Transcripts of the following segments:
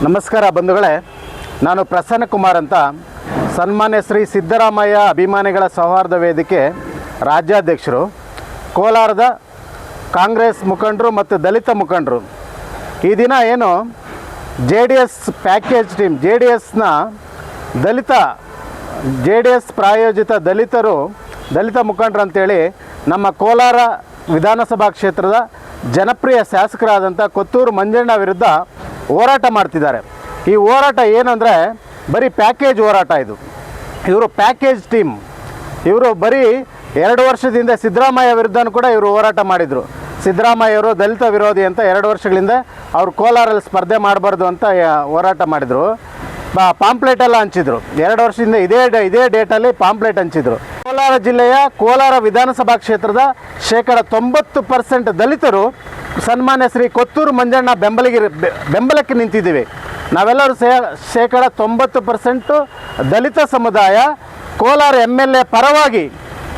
ನಮಸ್ಕಾರ ಬಂಧುಗಳೇ, ನಾನು ಪ್ರಸನ್ನ ಕುಮಾರ್ ಅಂತ, ಸನ್ಮಾನ್ಯ ಶ್ರೀ ಸಿದ್ದರಾಮಯ್ಯ ಅಭಿಮಾನಿಗಳ ಸೌಹಾರ್ದ ವೇದಿಕೆ ರಾಜ್ಯಾಧ್ಯಕ್ಷರು, ಕೋಲಾರದ ಕಾಂಗ್ರೆಸ್ ಮುಖಂಡರು ಮತ್ತು ದಲಿತ ಮುಖಂಡರು. ಈ ದಿನ ಏನು JDS ಪ್ಯಾಕೇಜ್ ಟೀಮ್, JDS ಪ್ರಾಯೋಜಿತ ದಲಿತ ಮುಖಂಡರು ಅಂತೇಳಿ ನಮ್ಮ ಕೋಲಾರ ವಿಧಾನಸಭಾ ಕ್ಷೇತ್ರದ ಜನಪ್ರಿಯ ಶಾಸಕರಾದಂಥ ಕೊತ್ತೂರು ಮಂಜಣ್ಣ ವಿರುದ್ಧ ಹೋರಾಟ ಮಾಡ್ತಿದ್ದಾರೆ. ಈ ಹೋರಾಟ ಏನಂದರೆ ಬರೀ ಪ್ಯಾಕೇಜ್ ಹೋರಾಟ. ಇವರು ಪ್ಯಾಕೇಜ್ ಟೀಮ್. ಇವರು ಬರೀ 2 ವರ್ಷದಿಂದ ಸಿದ್ದರಾಮಯ್ಯ ವಿರುದ್ಧನೂ ಕೂಡ ಇವರು ಹೋರಾಟ ಮಾಡಿದರು. ಸಿದ್ದರಾಮಯ್ಯವರು ದಲಿತ ವಿರೋಧಿ ಅಂತ 2 ವರ್ಷಗಳಿಂದ ಅವರು ಕೋಲಾರಲ್ಲಿ ಸ್ಪರ್ಧೆ ಮಾಡಬಾರ್ದು ಅಂತ ಹೋರಾಟ ಮಾಡಿದರು. ಪಾಂಪ್ಲೆಟೆಲ್ಲ ಹಂಚಿದ್ರು. 2 ವರ್ಷದಿಂದ ಇದೇ ಡೇಟಲ್ಲಿ ಪಾಂಪ್ಲೆಟ್ ಹಂಚಿದ್ರು. ಕೋಲಾರ ಜಿಲ್ಲೆಯ ಕೋಲಾರ ವಿಧಾನಸಭಾ ಕ್ಷೇತ್ರದ 90% ದಲಿತರು ಸನ್ಮಾನ್ಯ ಶ್ರೀ ಕೊತ್ತೂರು ಮಂಜಣ್ಣ ಬೆಂಬಲಕ್ಕೆ ನಿಂತಿದ್ದೀವಿ. ನಾವೆಲ್ಲರೂ 90% ದಲಿತ ಸಮುದಾಯ ಕೋಲಾರ MLA ಪರವಾಗಿ,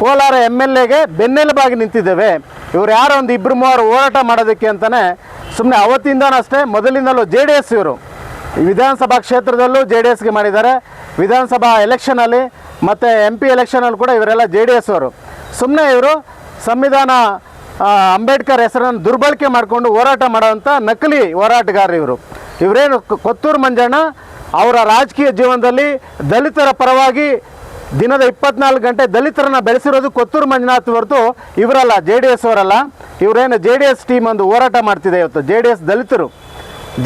ಕೋಲಾರ MLAಗೆ ಬೆನ್ನೆಲುಬಾಗಿ ನಿಂತಿದ್ದೇವೆ. ಇವರು ಯಾರೋ ಒಂದು 2-3 ಹೋರಾಟ ಮಾಡೋದಕ್ಕೆ ಅಂತಲೇ ಸುಮ್ಮನೆ ಅವತ್ತಿಂದನೂ ಅಷ್ಟೇ, ಮೊದಲಿಂದಲೂ JDS ಇವರು ವಿಧಾನಸಭಾ ಕ್ಷೇತ್ರದಲ್ಲೂ JDSಗೆ ಮಾಡಿದ್ದಾರೆ. ವಿಧಾನಸಭಾ ಎಲೆಕ್ಷನಲ್ಲಿ ಮತ್ತು MP ಎಲೆಕ್ಷನಲ್ಲಿ ಕೂಡ ಇವರೆಲ್ಲ JDS ಅವರು. ಸುಮ್ಮನೆ ಇವರು ಸಂವಿಧಾನ ಅಂಬೇಡ್ಕರ್ ಹೆಸರನ್ನು ದುರ್ಬಳಕೆ ಮಾಡಿಕೊಂಡು ಹೋರಾಟ ಮಾಡೋವಂಥ ನಕಲಿ ಹೋರಾಟಗಾರರು ಇವರೇನು ಕೊತ್ತೂರು ಮಂಜಣ್ಣ ಅವರ ರಾಜಕೀಯ ಜೀವನದಲ್ಲಿ ದಲಿತರ ಪರವಾಗಿ ದಿನದ 24 ಗಂಟೆ ದಲಿತರನ್ನು ಬೆಳೆಸಿರೋದು ಕೊತ್ತೂರು ಮಂಜುನಾಥ್ ಹೊರತು ಇವರಲ್ಲ, JDS ಅವರಲ್ಲ. ಇವರೇನು JDS ಟೀಮ್ ಒಂದು ಹೋರಾಟ ಮಾಡ್ತಿದೆ ಇವತ್ತು.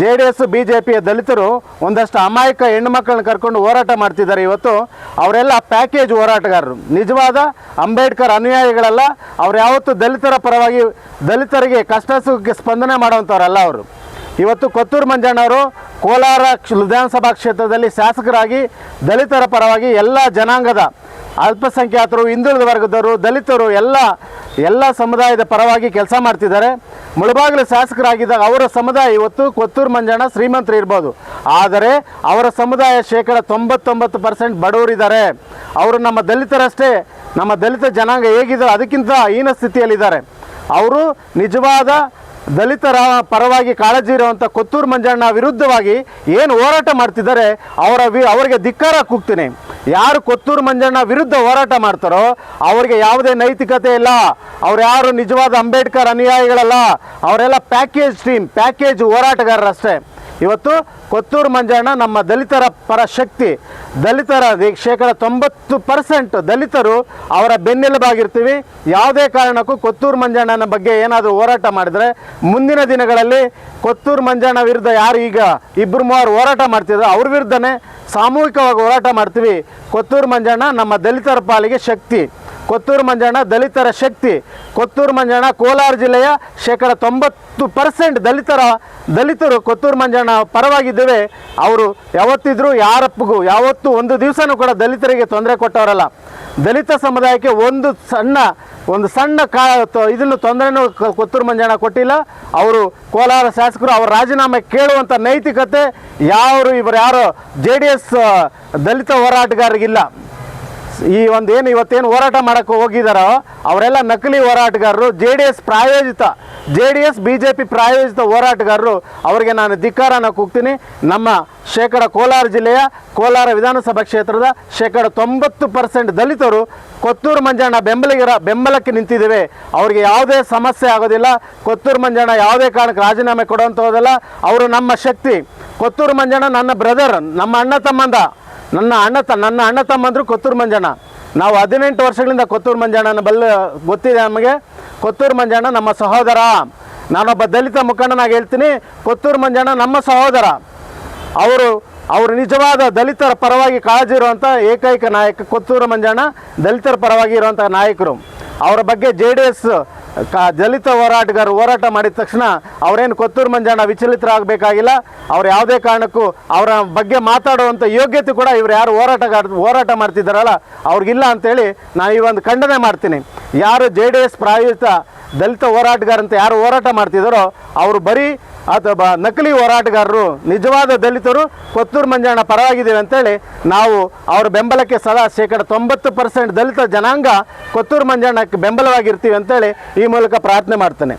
JDS BJPಯ ದಲಿತರು ಒಂದಷ್ಟು ಅಮಾಯಕ ಹೆಣ್ಣು ಮಕ್ಕಳನ್ನ ಕರ್ಕೊಂಡು ಹೋರಾಟ ಮಾಡ್ತಿದ್ದಾರೆ ಇವತ್ತು. ಅವರೆಲ್ಲ ಪ್ಯಾಕೇಜ್ ಹೋರಾಟಗಾರರು, ನಿಜವಾದ ಅಂಬೇಡ್ಕರ್ ಅನುಯಾಯಿಗಳಲ್ಲ. ಅವ್ರು ಯಾವತ್ತೂ ದಲಿತರ ಪರವಾಗಿ, ದಲಿತರಿಗೆ ಕಷ್ಟ ಸುಖಕ್ಕೆ ಸ್ಪಂದನೆ ಮಾಡುವಂಥವ್ರಲ್ಲ ಅವರು. ಇವತ್ತು ಕೊತ್ತೂರು ಮಂಜಣ್ಣವರು ಕೋಲಾರ ವಿಧಾನಸಭಾ ಕ್ಷೇತ್ರದಲ್ಲಿ ಶಾಸಕರಾಗಿ ದಲಿತರ ಪರವಾಗಿ ಎಲ್ಲ ಜನಾಂಗದ, ಅಲ್ಪಸಂಖ್ಯಾತರು, ಹಿಂದುಳಿದ ವರ್ಗದವರು, ದಲಿತರು ಎಲ್ಲ ಸಮುದಾಯದ ಪರವಾಗಿ ಕೆಲಸ ಮಾಡ್ತಿದ್ದಾರೆ. ಮುಳಬಾಗಿಲು ಶಾಸಕರಾಗಿದ್ದಾಗ ಅವರ ಸಮುದಾಯ, ಇವತ್ತು ಕೊತ್ತೂರು ಮಂಜಣ್ಣ ಶ್ರೀಮಂತರು ಇರ್ಬೋದು, ಆದರೆ ಅವರ ಸಮುದಾಯ 99% ಬಡವರಿದ್ದಾರೆ. ಅವರು ನಮ್ಮ ದಲಿತರಷ್ಟೇ, ನಮ್ಮ ದಲಿತ ಜನಾಂಗ ಹೇಗಿದ್ದಾರೆ ಅದಕ್ಕಿಂತ ಹೀನ ಸ್ಥಿತಿಯಲ್ಲಿದ್ದಾರೆ. ಅವರು ನಿಜವಾದ ದಲಿತರ ಪರವಾಗಿ ಕಾಳಜಿ ಇರುವಂಥ ಕೊತ್ತೂರು ಮಂಜಣ್ಣ ವಿರುದ್ಧವಾಗಿ ಏನು ಹೋರಾಟ ಮಾಡ್ತಿದ್ದಾರೆ ಅವರಿಗೆ ಧಿಕ್ಕಾರ ಕೂಗ್ತೀನಿ. ಯಾರು ಕೊತ್ತೂರು ಮಂಜಣ್ಣ ವಿರುದ್ಧ ಹೋರಾಟ ಮಾಡ್ತಾರೋ ಅವರಿಗೆ ಯಾವುದೇ ನೈತಿಕತೆ ಇಲ್ಲ. ಅವ್ರು ಯಾರು ನಿಜವಾದ ಅಂಬೇಡ್ಕರ್ ಅನುಯಾಯಿಗಳಲ್ಲ. ಅವರೆಲ್ಲ ಪ್ಯಾಕೇಜ್ ಟೀಮ್, ಪ್ಯಾಕೇಜ್ ಹೋರಾಟಗಾರರಷ್ಟೇ. ಇವತ್ತು ಕೊತ್ತೂರು ಮಂಜಣ್ಣ ನಮ್ಮ ದಲಿತರ ಪರ ಶಕ್ತಿ. ದಲಿತರ 90% ದಲಿತರು ಅವರ ಬೆನ್ನೆಲುಬಾಗಿರ್ತೀವಿ. ಯಾವುದೇ ಕಾರಣಕ್ಕೂ ಕೊತ್ತೂರು ಮಂಜಣ್ಣನ ಬಗ್ಗೆ ಏನಾದರೂ ಹೋರಾಟ ಮಾಡಿದರೆ ಮುಂದಿನ ದಿನಗಳಲ್ಲಿ ಕೊತ್ತೂರು ಮಂಜಣ್ಣ ವಿರುದ್ಧ ಯಾರು ಈಗ 2-3 ಹೋರಾಟ ಮಾಡ್ತಿದ್ರು ಅವ್ರ ವಿರುದ್ಧನೇ ಸಾಮೂಹಿಕವಾಗಿ ಹೋರಾಟ ಮಾಡ್ತೀವಿ. ಕೊತ್ತೂರು ಮಂಜಣ್ಣ ನಮ್ಮ ದಲಿತರ ಪಾಲಿಗೆ ಶಕ್ತಿ. ಕೊತ್ತೂರು ಮಂಜಣ್ಣ ದಲಿತರ ಶಕ್ತಿ. ಕೊತ್ತೂರು ಮಂಜಣ್ಣ ಕೋಲಾರ ಜಿಲ್ಲೆಯ 90% ದಲಿತರು ಕೊತ್ತೂರು ಮಂಜಣ್ಣ ಪರವಾಗಿದ್ದೇವೆ. ಅವರು ಯಾವತ್ತಿದ್ರೂ ಯಾರಪ್ಪಗೂ ಯಾವತ್ತೂ ಒಂದು ದಿವಸನೂ ಕೂಡ ದಲಿತರಿಗೆ ತೊಂದರೆ ಕೊಟ್ಟವರಲ್ಲ. ದಲಿತ ಸಮುದಾಯಕ್ಕೆ ಒಂದು ಸಣ್ಣ ಇದನ್ನು ತೊಂದರೆನೂ ಕೊತ್ತೂರು ಮಂಜಣ್ಣ ಕೊಟ್ಟಿಲ್ಲ. ಅವರು ಕೋಲಾರ ಶಾಸಕರು ಅವರ ರಾಜೀನಾಮೆ ಕೇಳುವಂಥ ನೈತಿಕತೆ ಇವರ್ಯಾರೋ JDS ದಲಿತ ಹೋರಾಟಗಾರರಿಗಿಲ್ಲ. ಈ ಇವತ್ತೇನು ಹೋರಾಟ ಮಾಡೋಕ್ಕೆ ಹೋಗಿದ್ದಾರೋ ಅವರೆಲ್ಲ ನಕಲಿ ಹೋರಾಟಗಾರರು, JDS BJP ಪ್ರಾಯೋಜಿತ ಹೋರಾಟಗಾರರು. ಅವರಿಗೆ ನಾನು ಧಿಕ್ಕಾರನ ಕೂಗ್ತೀನಿ. ನಮ್ಮ ಕೋಲಾರ ಜಿಲ್ಲೆಯ ಕೋಲಾರ ವಿಧಾನಸಭಾ ಕ್ಷೇತ್ರದ 90% ದಲಿತರು ಕೊತ್ತೂರು ಮಂಜಣ್ಣ ಬೆಂಬಲಕ್ಕೆ ನಿಂತಿದ್ದೇವೆ. ಅವ್ರಿಗೆ ಯಾವುದೇ ಸಮಸ್ಯೆ ಆಗೋದಿಲ್ಲ. ಕೊತ್ತೂರು ಮಂಜಣ್ಣ ಯಾವುದೇ ಕಾರಣಕ್ಕೆ ರಾಜೀನಾಮೆ ಕೊಡುವಂಥದ್ದಲ್ಲ. ಅವರು ನಮ್ಮ ಶಕ್ತಿ. ಕೊತ್ತೂರು ಮಂಜಣ್ಣ ನನ್ನ ಬ್ರದರ್, ನಮ್ಮ ನನ್ನ ಅಣ್ಣ ತಮ್ಮಂದರು ಕೊತ್ತೂರು ಮಂಜಣ್ಣ. ನಾವು 18 ವರ್ಷಗಳಿಂದ ಕೊತ್ತೂರು ಮಂಜಣ್ಣನ ಗೊತ್ತಿದೆ ನಮಗೆ. ಕೊತ್ತೂರು ಮಂಜಣ್ಣ ನಮ್ಮ ಸಹೋದರ. ನಾನೊಬ್ಬ ದಲಿತ ಮುಖಂಡನಾಗಿ ಹೇಳ್ತೀನಿ, ಕೊತ್ತೂರು ಮಂಜಣ್ಣ ನಮ್ಮ ಸಹೋದರ. ಅವರು ನಿಜವಾದ ದಲಿತರ ಪರವಾಗಿ ಕಾಳಜಿ ಇರುವಂಥ ಏಕೈಕ ನಾಯಕ ಕೊತ್ತೂರು ಮಂಜಣ್ಣ. ದಲಿತರ ಪರವಾಗಿ ಇರುವಂಥ ನಾಯಕರು. ಅವರ ಬಗ್ಗೆ JDS ದಲಿತ ಹೋರಾಟಗಾರರು ಹೋರಾಟ ಮಾಡಿದ ತಕ್ಷಣ ಅವರೇನು ಕೊತ್ತೂರು ಮಂಜಣ್ಣ ವಿಚಲಿತರಾಗಬೇಕಾಗಿಲ್ಲ. ಅವ್ರು ಯಾವುದೇ ಕಾರಣಕ್ಕೂ ಅವರ ಬಗ್ಗೆ ಮಾತಾಡುವಂಥ ಯೋಗ್ಯತೆ ಕೂಡ ಇವರು ಯಾರು ಹೋರಾಟ ಮಾಡ್ತಿದ್ದಾರಲ್ಲ ಅವ್ರಿಗಿಲ್ಲ ಅಂತೇಳಿ ನಾನು ಈ ಒಂದು ಖಂಡನೆ ಮಾಡ್ತೀನಿ. ಯಾರು JDS ಪ್ರಾಯೋಜಿತ ದಲಿತ ಹೋರಾಟಗಾರಂತ ಯಾರು ಹೋರಾಟ ಮಾಡ್ತಿದ್ದಾರೋ ಅವರು ಬರೀ ಅಥವಾ ನಕಲಿ ಹೋರಾಟಗಾರರು. ನಿಜವಾದ ದಲಿತರು ಕೊತ್ತೂರು ಮಂಜಣ್ಣ ಪರವಾಗಿದ್ದೀವಿ ಅಂತೇಳಿ ನಾವು ಅವರ ಬೆಂಬಲಕ್ಕೆ ಸದಾ 90% ದಲಿತ ಜನಾಂಗ ಕೊತ್ತೂರು ಮಂಜಣ್ಣಕ್ಕೆ ಬೆಂಬಲವಾಗಿರ್ತೀವಿ ಅಂತೇಳಿ ಈ ಮೂಲಕ ಪ್ರಾರ್ಥನೆ ಮಾಡ್ತೇನೆ.